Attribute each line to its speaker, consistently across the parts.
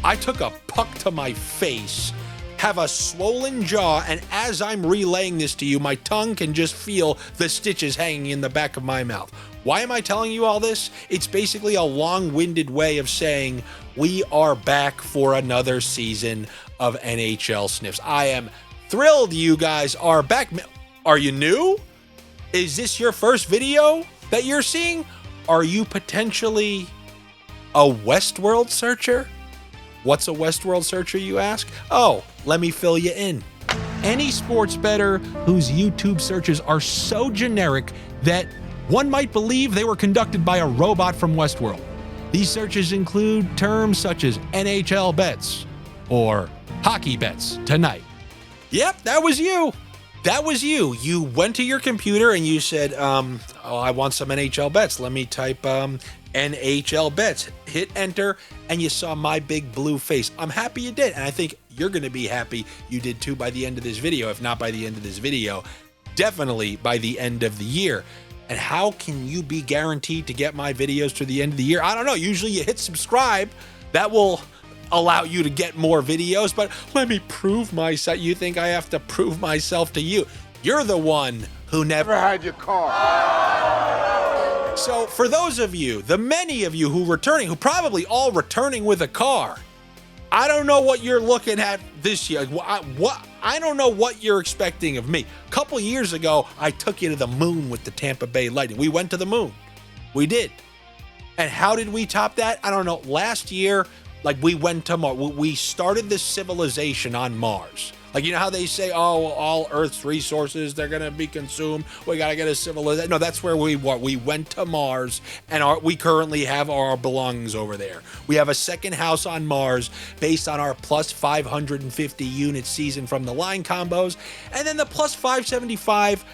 Speaker 1: I took a puck to my face, have a swollen jaw, and as I'm relaying this to you, my tongue can just feel the stitches hanging in the back of my mouth. Why am I telling you all this? It's basically a long-winded way of saying we are back for another season of NHL Sniffs. I am thrilled you guys are back. Are you new? Is this your first video that you're seeing? Are you potentially a Westworld searcher? What's a Westworld searcher, you ask? Oh, let me fill you in. Any sports bettor whose YouTube searches are so generic that one might believe they were conducted by a robot from Westworld. These searches include terms such as NHL bets or hockey bets tonight. Yep, that was you. That was you. You went to your computer and you said, I want some NHL bets. Let me type NHL bets. Hit enter, and you saw my big blue face. I'm happy you did, and I think you're going to be happy you did too by the end of this video. If not by the end of this video, definitely by the end of the year. And how can you be guaranteed to get my videos to the end of the year? I don't know. Usually you hit subscribe. That will allow you to get more videos, but let me prove myself. You think I have to prove myself to you? You're the one who never had your car. So for those of you, the many of you who probably all returning with a car, I don't know what you're looking at this year. I don't know what you're expecting of me. A couple years ago, I took you to the moon with the Tampa Bay Lightning. We went to the moon. We did. And how did we top that? I don't know. Last year, we went to Mars. We started this civilization on Mars. You know how they say, oh, all Earth's resources, they're going to be consumed. We got to get a civilization. No, that's where we went to Mars, and we currently have our belongings over there. We have a second house on Mars based on our plus 550 unit season from the line combos, and then the plus 575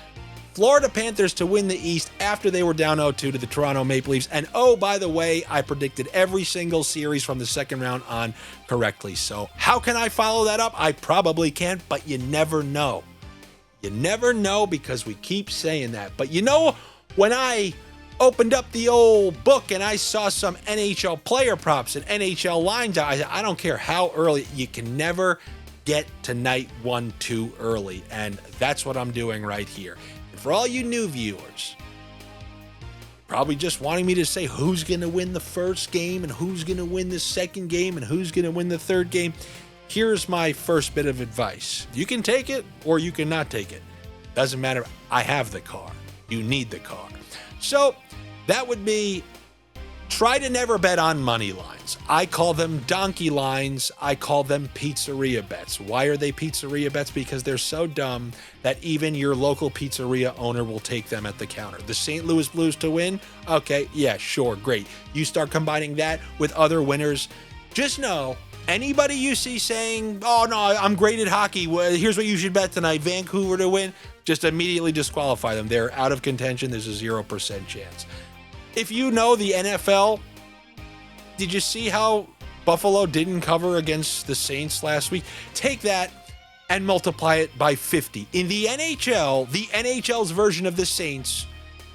Speaker 1: Florida Panthers to win the East after they were down 0-2 to the Toronto Maple Leafs. And oh, by the way, I predicted every single series from the second round on correctly. So how can I follow that up? I probably can't, but you never know. You never know because we keep saying that. But you know, when I opened up the old book and I saw some NHL player props and NHL lines, I said, I don't care how early, you can never get to night one too early. And that's what I'm doing right here. For all you new viewers, probably just wanting me to say who's going to win the first game and who's going to win the second game and who's going to win the third game, here's my first bit of advice. You can take it or you can not take it. Doesn't matter. I have the car. You need the car. So that would be try to never bet on money lines. I call them donkey lines. I call them pizzeria bets. Why are they pizzeria bets? Because they're so dumb that even your local pizzeria owner will take them at the counter. The St. Louis Blues to win? Okay, yeah, sure, great. You start combining that with other winners. Just know, anybody you see saying, oh no, I'm great at hockey, well, here's what you should bet tonight, Vancouver to win, just immediately disqualify them. They're out of contention. There's a 0% chance. If you know the NFL, did you see how Buffalo didn't cover against the Saints last week? Take that and multiply it by 50. In the NHL, the NHL's version of the Saints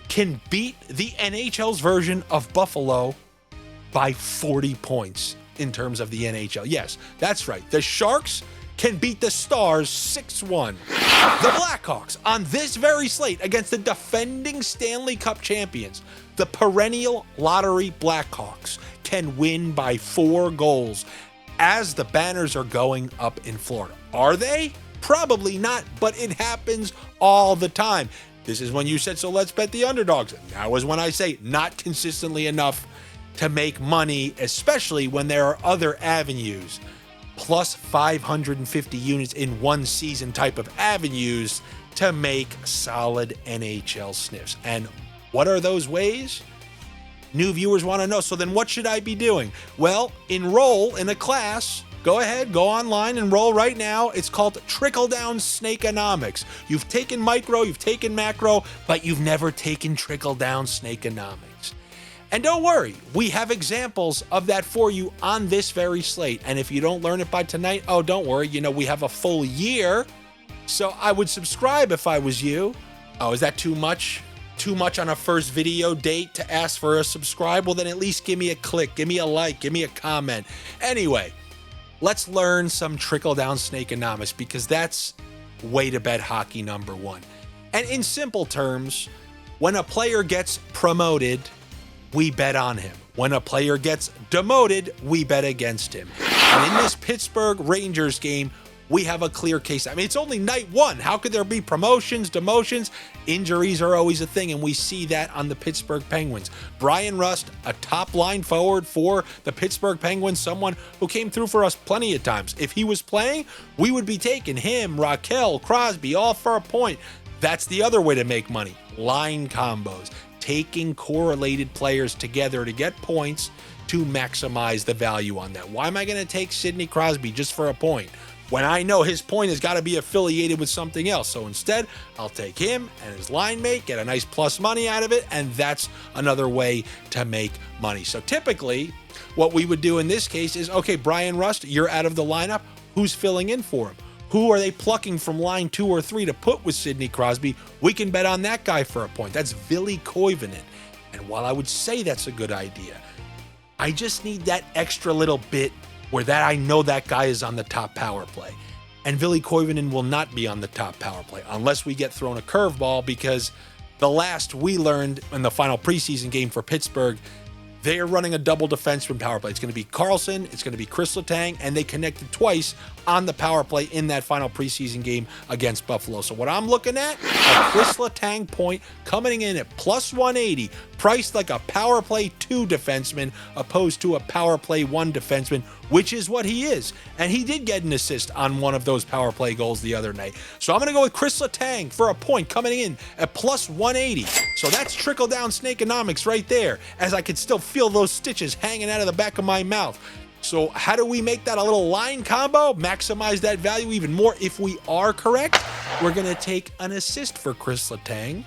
Speaker 1: can beat the NHL's version of Buffalo by 40 points in terms of the NHL. Yes, that's right. The Sharks can beat the Stars 6-1. The Blackhawks on this very slate against the defending Stanley Cup champions, the perennial lottery Blackhawks, can win by 4 goals as the banners are going up in Florida. Are they? Probably not, but it happens all the time. This is when you said, so let's bet the underdogs. That was when I say not consistently enough to make money, especially when there are other avenues. Plus 550 units in one season type of avenues to make solid NHL sniffs. And what are those ways? New viewers want to know. So then what should I be doing? Well, enroll in a class. Go ahead, go online, enroll right now. It's called trickle-down snakenomics. You've taken micro, you've taken macro, but you've never taken trickle-down snakenomics. And don't worry, we have examples of that for you on this very slate. And if you don't learn it by tonight, oh, don't worry. You know, we have a full year. So I would subscribe if I was you. Oh, is that too much? Too much on a first video date to ask for a subscribe? Well, then at least give me a click, give me a like, give me a comment. Anyway, let's learn some trickle-down snake-enomics, because that's way to bet hockey number one. And in simple terms, when a player gets promoted, we bet on him. When a player gets demoted, we bet against him. And in this Pittsburgh Rangers game, we have a clear case. I mean, it's only night one. How could there be promotions, demotions? Injuries are always a thing, and we see that on the Pittsburgh Penguins. Brian Rust, a top line forward for the Pittsburgh Penguins, someone who came through for us plenty of times. If he was playing, we would be taking him, Raquel, Crosby, all for a point. That's the other way to make money. Line combos. Taking correlated players together to get points to maximize the value on that. Why am I going to take Sidney Crosby just for a point when I know his point has got to be affiliated with something else? So instead, I'll take him and his line mate, get a nice plus money out of it, and that's another way to make money. So typically, what we would do in this case is, okay, Brian Rust, you're out of the lineup. Who's filling in for him? Who are they plucking from line 2 or 3 to put with Sidney Crosby? We can bet on that guy for a point. That's Ville Koivunen. And while I would say that's a good idea, I just need that extra little bit where that I know that guy is on the top power play. And Ville Koivunen will not be on the top power play unless we get thrown a curveball, because the last we learned in the final preseason game for Pittsburgh, they are running a double defenseman power play. It's going to be Carlson, it's going to be K.Letang, and they connected twice on the power play in that final preseason game against Buffalo. So what I'm looking at, a K.Letang point coming in at plus 180, priced like a power play 2 defenseman opposed to a power play 1 defenseman, which is what he is. And he did get an assist on one of those power play goals the other night. So I'm going to go with K.Letang for a point coming in at plus 180. So that's trickle-down snake-enomics right there, as I could still feel those stitches hanging out of the back of my mouth. So how do we make that a little line combo? Maximize that value even more. If we are correct, we're going to take an assist for K.Letang,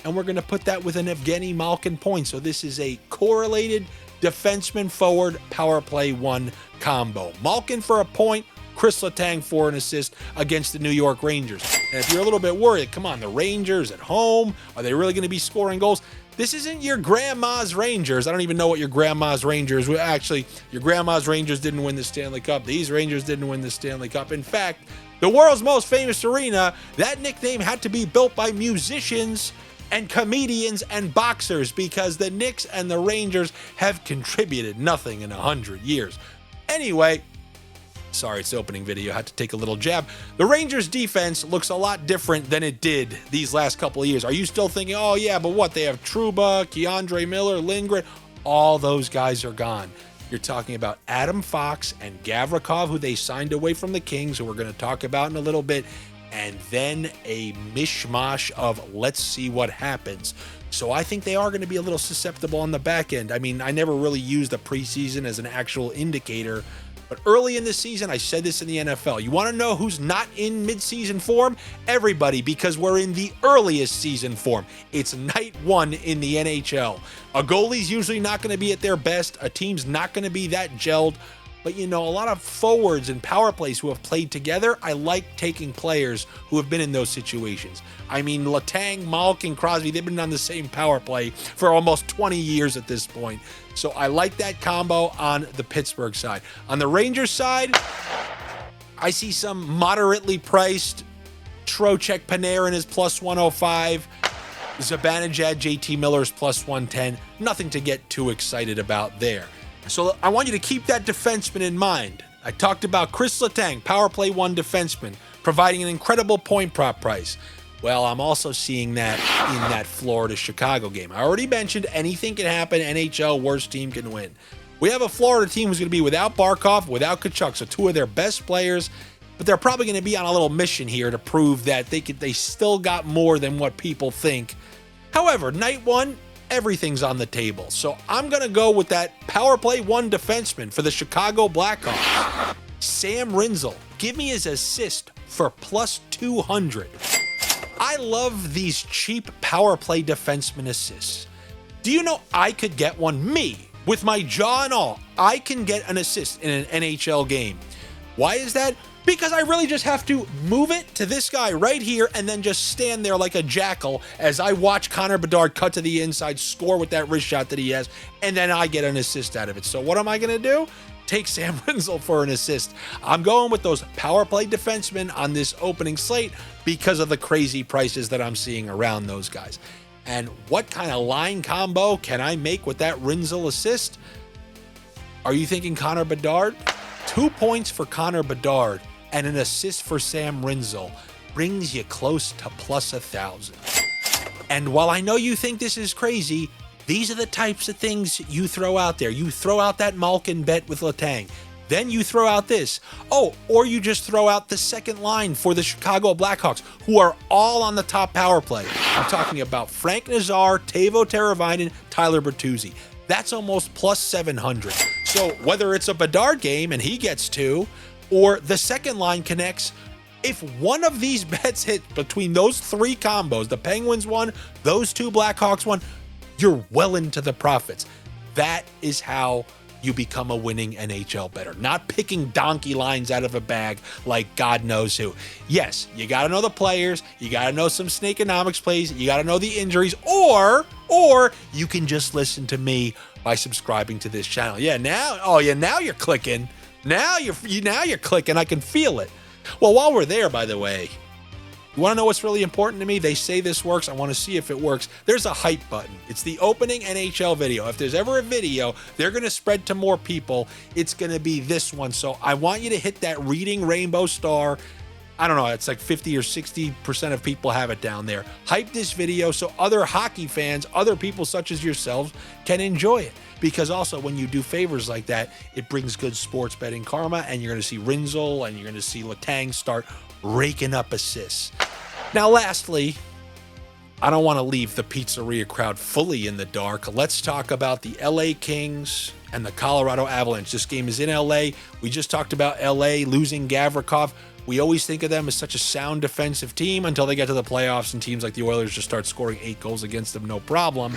Speaker 1: and we're going to put that with an Evgeny Malkin point. So this is a correlated defenseman forward power play 1 combo. Malkin for a point, K.Letang for an assist against the New York Rangers. And if you're a little bit worried, come on, the Rangers at home, are they really going to be scoring goals? This isn't your grandma's Rangers. I don't even know what your grandma's Rangers were. Actually, your grandma's Rangers didn't win the Stanley Cup. These Rangers didn't win the Stanley Cup. In fact, the world's most famous arena, that nickname had to be built by musicians and comedians and boxers, because the Knicks and the Rangers have contributed nothing in 100 years. Anyway, sorry, it's the opening video. I had to take a little jab. The Rangers defense looks a lot different than it did these last couple of years. Are you still thinking, oh yeah, but what? They have Trouba, Keandre Miller, Lindgren. All those guys are gone. You're talking about Adam Fox and Gavrikov, who they signed away from the Kings, who we're going to talk about in a little bit. And then a mishmash of let's see what happens. So I think they are going to be a little susceptible on the back end. I mean, I never really used the preseason as an actual indicator, but early in the season, I said this in the NFL. You want to know who's not in midseason form? Everybody, because we're in the earliest season form. It's night 1 in the NHL. A goalie's usually not going to be at their best. A team's not going to be that gelled. But, you know, a lot of forwards and power plays who have played together, I like taking players who have been in those situations. I mean, Letang, Malkin, Crosby, they've been on the same power play for almost 20 years at this point. So I like that combo on the Pittsburgh side. On the Rangers side, I see some moderately priced Trocheck Panarin is plus 105. Zibanejad, JT Miller's plus 110. Nothing to get too excited about there. So I want you to keep that defenseman in mind. I talked about K.Letang, power play 1 defenseman, providing an incredible point prop price. Well, I'm also seeing that in that Florida-Chicago game. I already mentioned anything can happen. NHL, worst team can win. We have a Florida team who's going to be without Barkov, without Tkachuk, so 2 of their best players. But they're probably going to be on a little mission here to prove that they still got more than what people think. However, night 1, everything's on the table. So I'm going to go with that power play 1 defenseman for the Chicago Blackhawks. S.Rinzel. Give me his assist for plus 200. I love these cheap power play defenseman assists. Do you know I could get one? Me, with my jaw and all, I can get an assist in an NHL game. Why is that? Because I really just have to move it to this guy right here and then just stand there like a jackal as I watch Connor Bedard cut to the inside, score with that wrist shot that he has, and then I get an assist out of it. So what am I going to do? take S.Rinzel for an assist. I'm going with those power play defensemen on this opening slate because of the crazy prices that I'm seeing around those guys. And what kind of line combo can I make with that Rinzel assist? Are you thinking Connor Bedard? 2 points for Connor Bedard and an assist for S.Rinzel brings you close to plus 1,000. And while I know you think this is crazy, these are the types of things you throw out there. You throw out that Malkin bet with K.Letang. Then you throw out this. Oh, or you just throw out the second line for the Chicago Blackhawks, who are all on the top power play. I'm talking about Frank Nazar, Teuvo Teravainen, Tyler Bertuzzi. That's almost plus 700. So whether it's a Bedard game and he gets 2, or the second line connects, if one of these bets hit between those 3 combos, the Penguins one, those 2 Blackhawks one, you're well into the profits. That is how you become a winning NHL bettor. Not picking donkey lines out of a bag like God knows who. Yes, you got to know the players. You got to know some snake-enomics plays. You got to know the injuries. Or you can just listen to me by subscribing to this channel. Now you're clicking. Now you're clicking. I can feel it. Well, while we're there, by the way, you want to know what's really important to me? They say this works. I want to see if it works. There's a hype button. It's the opening NHL video. If there's ever a video they're going to spread to more people, it's going to be this one. So I want you to hit that reading rainbow star. I don't know. It's like 50 or 60% of people have it down there. Hype this video so other hockey fans, other people such as yourselves, can enjoy it. Because also when you do favors like that, it brings good sports betting karma, and you're going to see Rinzel and you're going to see K.Letang start raking up assists. Now, lastly, I don't want to leave the pizzeria crowd fully in the dark. Let's talk about the LA Kings and the Colorado Avalanche. This game is in LA. We just talked about LA losing Gavrikov. We always think of them as such a sound defensive team until they get to the playoffs and teams like the Oilers just start scoring 8 goals against them, no problem.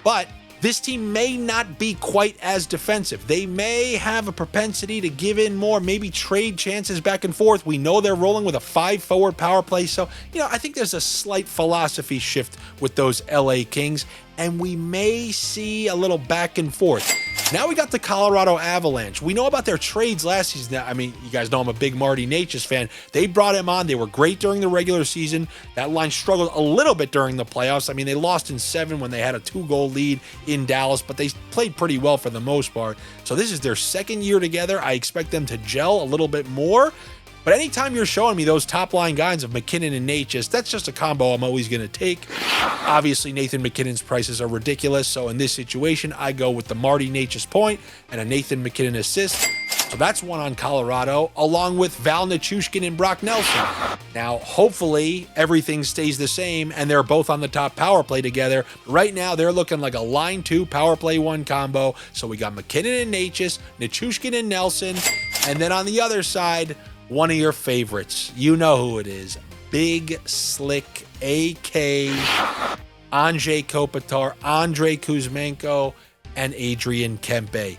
Speaker 1: But this team may not be quite as defensive. They may have a propensity to give in more, maybe trade chances back and forth. We know they're rolling with a 5-forward power play. So, I think there's a slight philosophy shift with those LA Kings, and we may see a little back and forth. Now we got the Colorado Avalanche. We know about their trades last season. I mean, you guys know I'm a big Marty Necas fan. They brought him on. They were great during the regular season. That line struggled a little bit during the playoffs. I mean, they lost in 7 when they had a 2-goal lead in Dallas, but they played pretty well for the most part. So this is their second year together. I expect them to gel a little bit more. But anytime you're showing me those top-line guys of McKinnon and Necas, that's just a combo I'm always going to take. Obviously, Nathan McKinnon's prices are ridiculous, so in this situation, I go with the Marty Necas point and a Nathan McKinnon assist. So that's one on Colorado, along with Val Nichushkin and Brock Nelson. Now, hopefully, everything stays the same, and they're both on the top power play together. Right now, they're looking like a line 2, power play 1 combo. So we got McKinnon and Necas, Nichushkin and Nelson, and then on the other side, one of your favorites. You know who it is. Big, slick, AK, Andrei Kopitar, Andrei Kuzmenko, and Adrian Kempe.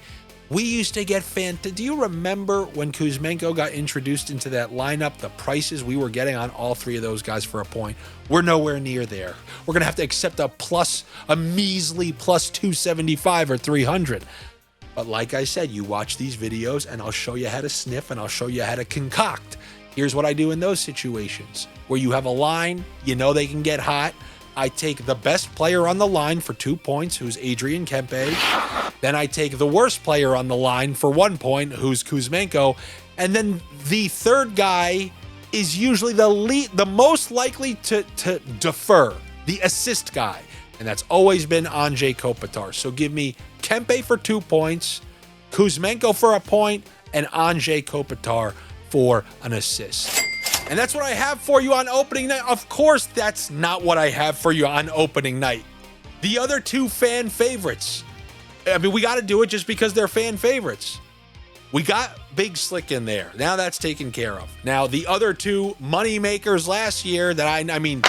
Speaker 1: We used to get do you remember when Kuzmenko got introduced into that lineup, the prices we were getting on all 3 of those guys for a point? We're nowhere near there. We're going to have to accept a measly plus 275 or 300. But like I said, you watch these videos and I'll show you how to sniff and I'll show you how to concoct. Here's what I do in those situations where you have a line, you know they can get hot. I take the best player on the line for 2 points, who's Adrian Kempe. Then I take the worst player on the line for 1 point, who's Kuzmenko. And then the third guy is usually the most likely to defer, the assist guy. And that's always been Andrei Kopitar. So give me Kempe for 2 points, Kuzmenko for 1 point, and Andrei Kopitar for an assist. And that's what I have for you on opening night. Of course, that's not what I have for you on opening night. The other 2 fan favorites. I mean, we got to do it just because they're fan favorites. We got Big Slick in there. Now that's taken care of. Now, the other 2 money makers last year that I mean,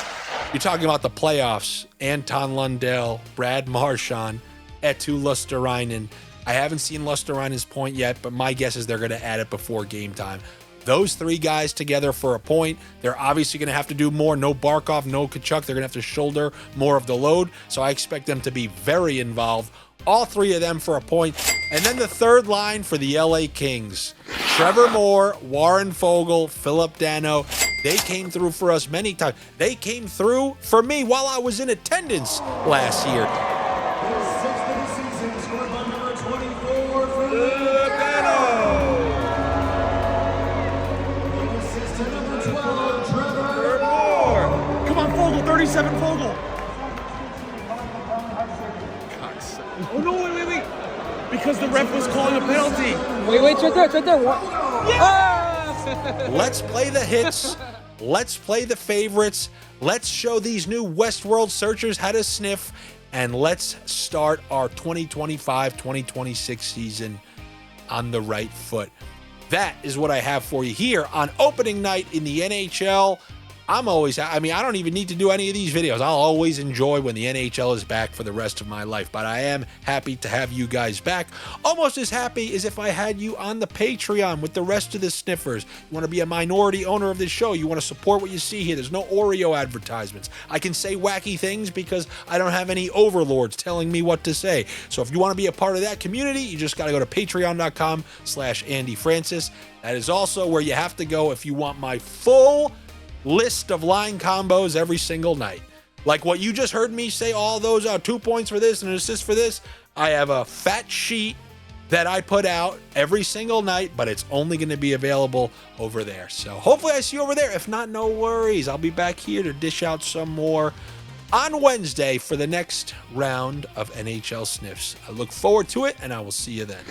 Speaker 1: you're talking about the playoffs. Anton Lundell, Brad Marchand, Eetu Luosterainen. I haven't seen Luosterainen's point yet, but my guess is they're going to add it before game time. those three guys together for a point. They're obviously going to have to do more. No Barkov, no Kachuk. They're going to have to shoulder more of the load. So I expect them to be very involved. All three of them for a point. And then the third line for the LA Kings. Trevor Moore, Warren Fogle, Philip Dano. They came through for us many times. They came through for me while I was in attendance last year.
Speaker 2: Come on, Fogle, 37 Fogle. Oh, no, wait. Because the ref was calling a penalty.
Speaker 3: Wait, right there. What?
Speaker 2: Yeah!
Speaker 3: Ah!
Speaker 1: Let's play the hits. Let's play the favorites. Let's show these new Westworld searchers how to sniff. And let's start our 2025-2026 season on the right foot. That is what I have for you here on opening night in the NHL. I don't even need to do any of these videos. I'll always enjoy when the NHL is back for the rest of my life, but I am happy to have you guys back. Almost as happy as if I had you on the Patreon with the rest of the sniffers. You want to be a minority owner of this show. You want to support what you see here. There's no Oreo advertisements. I can say wacky things because I don't have any overlords telling me what to say. So if you want to be a part of that community, you just got to go to patreon.com/AndyFrancis. That is also where you have to go if you want my full list of line combos every single night. Like what you just heard me say, all those are 2 points for this and an assist for this. I have a fat sheet that I put out every single night, but it's only going to be available over there. So hopefully I see you over there. If not, no worries. I'll be back here to dish out some more on Wednesday for the next round of NHL Sniffs. I look forward to it, and I will see you then.